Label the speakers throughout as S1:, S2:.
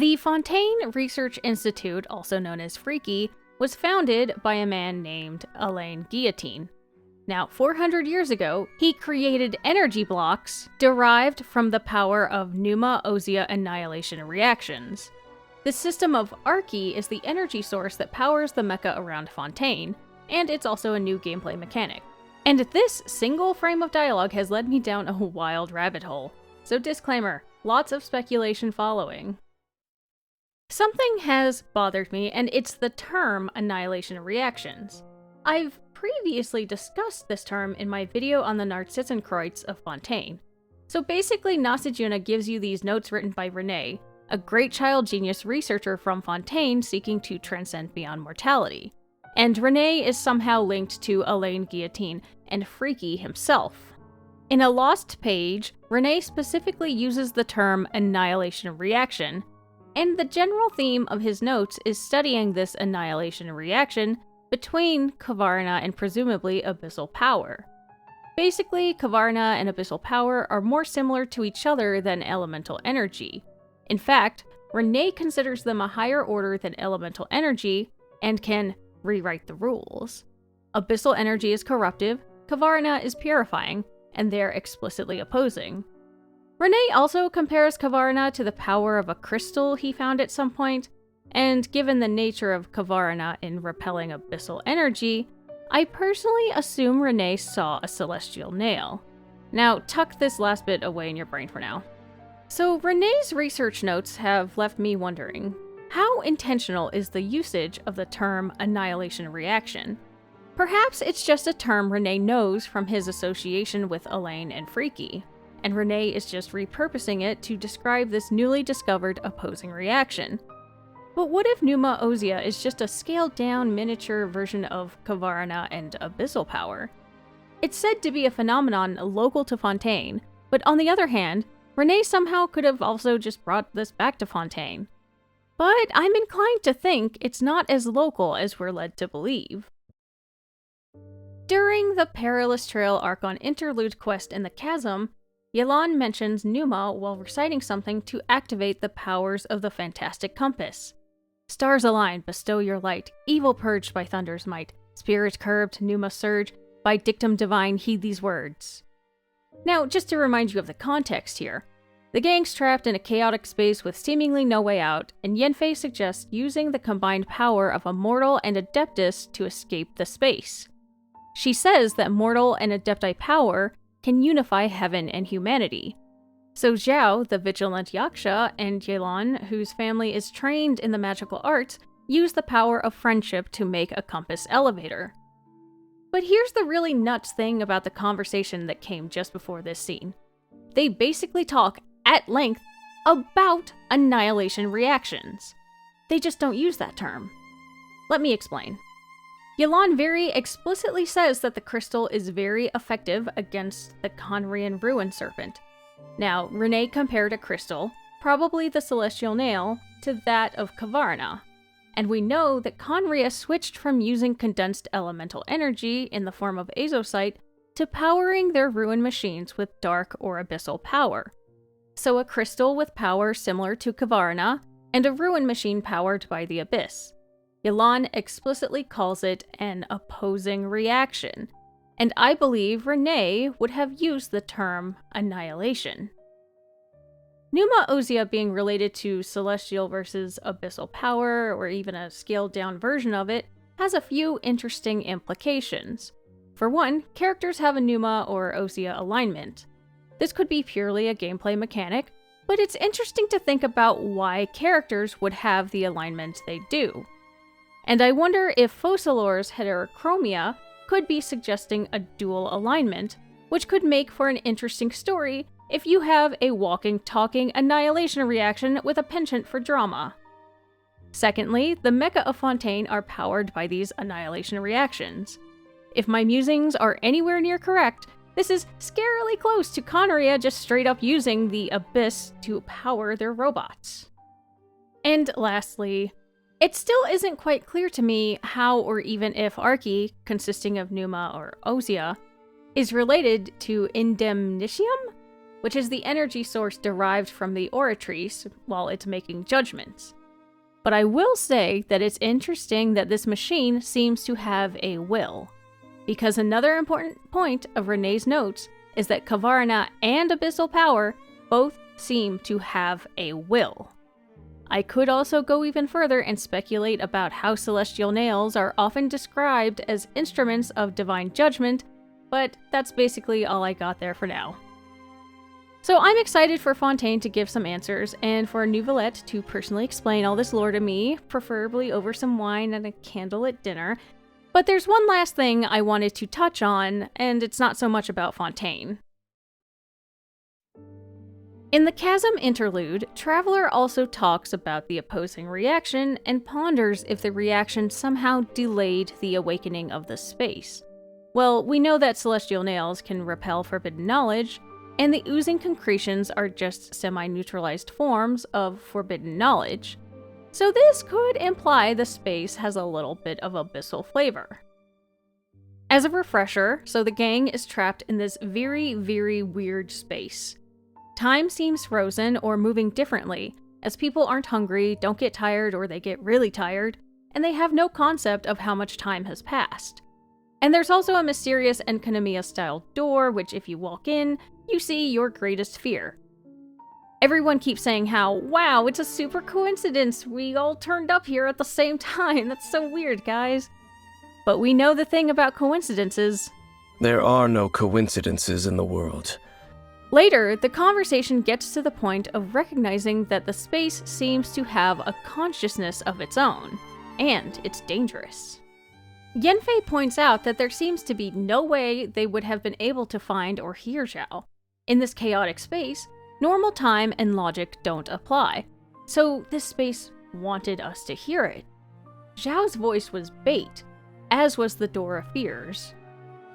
S1: The Fontaine Research Institute, also known as Freaky, was founded by a man named Alain Guillotin. Now, 400 years ago, he created energy blocks derived from the power of Pneuma Ousia annihilation reactions. The system of Arche is the energy source that powers the mecha around Fontaine, and it's also a new gameplay mechanic. And this single frame of dialogue has led me down a wild rabbit hole. So disclaimer, lots of speculation following. Something has bothered me, and it's the term annihilation reactions. I've previously discussed this term in my video on the Narzissenkreuz of Fontaine. So basically, Narzissenkreuz gives you these notes written by Rene, a great child genius researcher from Fontaine seeking to transcend beyond mortality. And Rene is somehow linked to Alain Guillotin and Freaky himself. In a lost page, Rene specifically uses the term annihilation reaction, and the general theme of his notes is studying this annihilation reaction between Khvarena and presumably abyssal power. Basically, Khvarena and abyssal power are more similar to each other than elemental energy. In fact, Rene considers them a higher order than elemental energy and can rewrite the rules. Abyssal energy is corruptive, Khvarena is purifying, and they're explicitly opposing. Rene also compares Khvarena to the power of a crystal he found at some point, and given the nature of Khvarena in repelling abyssal energy, I personally assume Rene saw a celestial nail. Now, tuck this last bit away in your brain for now. So Rene's research notes have left me wondering, how intentional is the usage of the term annihilation reaction? Perhaps it's just a term Rene knows from his association with Alain and Freaky, and Rene is just repurposing it to describe this newly discovered opposing reaction. But what if Pneuma Ousia is just a scaled-down miniature version of Khvarena and abyssal power? It's said to be a phenomenon local to Fontaine, but on the other hand, Rene somehow could have also just brought this back to Fontaine. But I'm inclined to think it's not as local as we're led to believe. During the Perilous Trail Archon interlude quest in the Chasm, Yelan mentions Pneuma while reciting something to activate the powers of the Fantastic Compass. Stars align, bestow your light, evil purged by thunder's might, spirit curbed, Pneuma Surge, by dictum divine heed these words. Now, just to remind you of the context here, the gang's trapped in a chaotic space with seemingly no way out, and Yenfei suggests using the combined power of a mortal and adeptus to escape the space. She says that mortal and adepti power can unify heaven and humanity. So Zhao, the vigilant Yaksha, and Yelan, whose family is trained in the magical arts, use the power of friendship to make a compass elevator. But here's the really nuts thing about the conversation that came just before this scene. They basically talk at length about annihilation reactions. They just don't use that term. Let me explain. Yelan very explicitly says that the crystal is very effective against the Khvarena ruin serpent. Now, Rene compared a crystal, probably the celestial nail, to that of Khvarena. And we know that Khvarena switched from using condensed elemental energy in the form of azosite to powering their ruin machines with dark or abyssal power. So a crystal with power similar to Khvarena, and a ruin machine powered by the abyss. Yelan explicitly calls it an opposing reaction, and I believe Rene would have used the term annihilation. Pneuma Ousia being related to celestial versus abyssal power, or even a scaled-down version of it, has a few interesting implications. For one, characters have a Pneuma or Ousia alignment. This could be purely a gameplay mechanic, but it's interesting to think about why characters would have the alignment they do. And I wonder if Focalor's heterochromia could be suggesting a dual alignment, which could make for an interesting story if you have a walking, talking annihilation reaction with a penchant for drama. Secondly, the mecha of Fontaine are powered by these annihilation reactions. If my musings are anywhere near correct, this is scarily close to Khvarena just straight up using the Abyss to power their robots. And lastly, it still isn't quite clear to me how or even if Arche, consisting of Pneuma or Ousia, is related to Indemnitium? which is the energy source derived from the Oratrice while it's making judgments. But I will say that it's interesting that this machine seems to have a will, because another important point of Rene's notes is that Khvarena and Abyssal Power both seem to have a will. I could also go even further and speculate about how celestial nails are often described as instruments of divine judgment, but that's basically all I got there for now. So I'm excited for Fontaine to give some answers, and for Neuvillette to personally explain all this lore to me, preferably over some wine and a candlelit dinner. But there's one last thing I wanted to touch on, and it's not so much about Fontaine. In the Chasm interlude, Traveler also talks about the opposing reaction and ponders if the reaction somehow delayed the awakening of the space. Well, we know that celestial nails can repel forbidden knowledge, and the oozing concretions are just semi-neutralized forms of forbidden knowledge. So this could imply the space has a little bit of abyssal flavor. As a refresher, so the gang is trapped in this very, very weird space. Time seems frozen or moving differently, as people aren't hungry, don't get tired, or they get really tired, and they have no concept of how much time has passed. And there's also a mysterious Enkanomiya-style door, which if you walk in, you see your greatest fear. Everyone keeps saying how, wow, it's a super coincidence, we all turned up here at the same time, that's so weird, guys. But we know the thing about coincidences.
S2: There are no coincidences in the world.
S1: Later, the conversation gets to the point of recognizing that the space seems to have a consciousness of its own, and it's dangerous. Yanfei points out that there seems to be no way they would have been able to find or hear Zhao. In this chaotic space, normal time and logic don't apply, so this space wanted us to hear it. Zhao's voice was bait, as was the Door of Fears.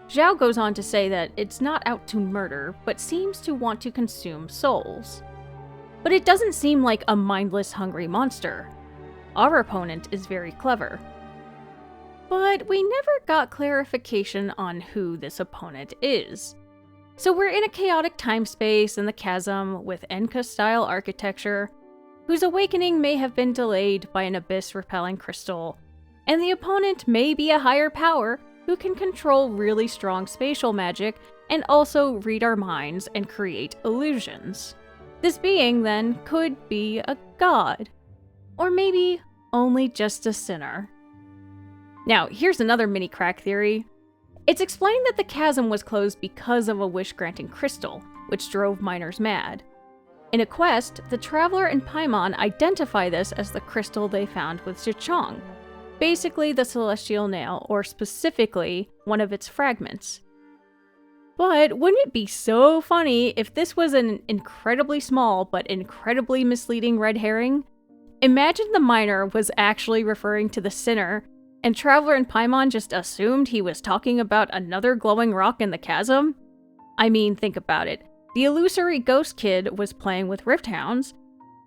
S1: Zhao goes on to say that it's not out to murder, but seems to want to consume souls. But it doesn't seem like a mindless, hungry monster. Our opponent is very clever. But we never got clarification on who this opponent is. So we're in a chaotic time-space in the Chasm with Enka-style architecture, whose awakening may have been delayed by an abyss-repelling crystal, and the opponent may be a higher power who can control really strong spatial magic and also read our minds and create illusions. This being, then, could be a god. Or maybe only just a sinner. Now, here's another mini crack theory. It's explained that the Chasm was closed because of a wish-granting crystal, which drove miners mad. In a quest, the Traveler and Paimon identify this as the crystal they found with Zhichong, basically the celestial nail, or specifically one of its fragments. But wouldn't it be so funny if this was an incredibly small but incredibly misleading red herring? Imagine the miner was actually referring to the sinner, and Traveler and Paimon just assumed he was talking about another glowing rock in the Chasm? I mean, think about it. The illusory ghost kid was playing with rift hounds,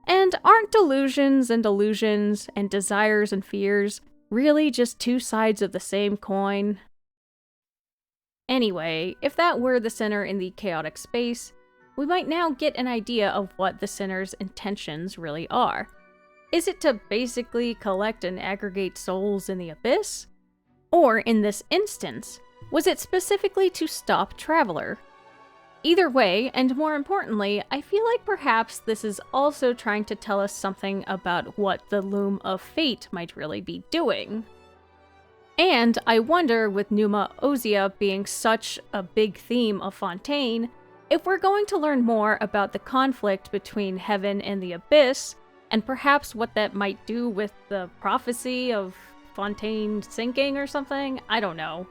S1: and aren't delusions and illusions and desires and fears really just two sides of the same coin? Anyway, if that were the sinner in the chaotic space, we might now get an idea of what the sinner's intentions really are. Is it to basically collect and aggregate souls in the abyss? Or, in this instance, was it specifically to stop Traveler? Either way, and more importantly, I feel like perhaps this is also trying to tell us something about what the Loom of Fate might really be doing. And I wonder, with Pneuma Ousia being such a big theme of Fontaine, if we're going to learn more about the conflict between heaven and the abyss, and perhaps what that might do with the prophecy of Fontaine sinking or something? I don't know.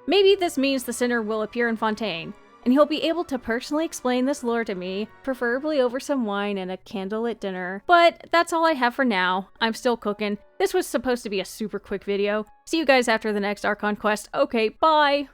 S1: Maybe this means the sinner will appear in Fontaine, and he'll be able to personally explain this lore to me, preferably over some wine and a candlelit dinner. But that's all I have for now. I'm still cooking. This was supposed to be a super quick video. See you guys after the next Archon quest. Okay, bye!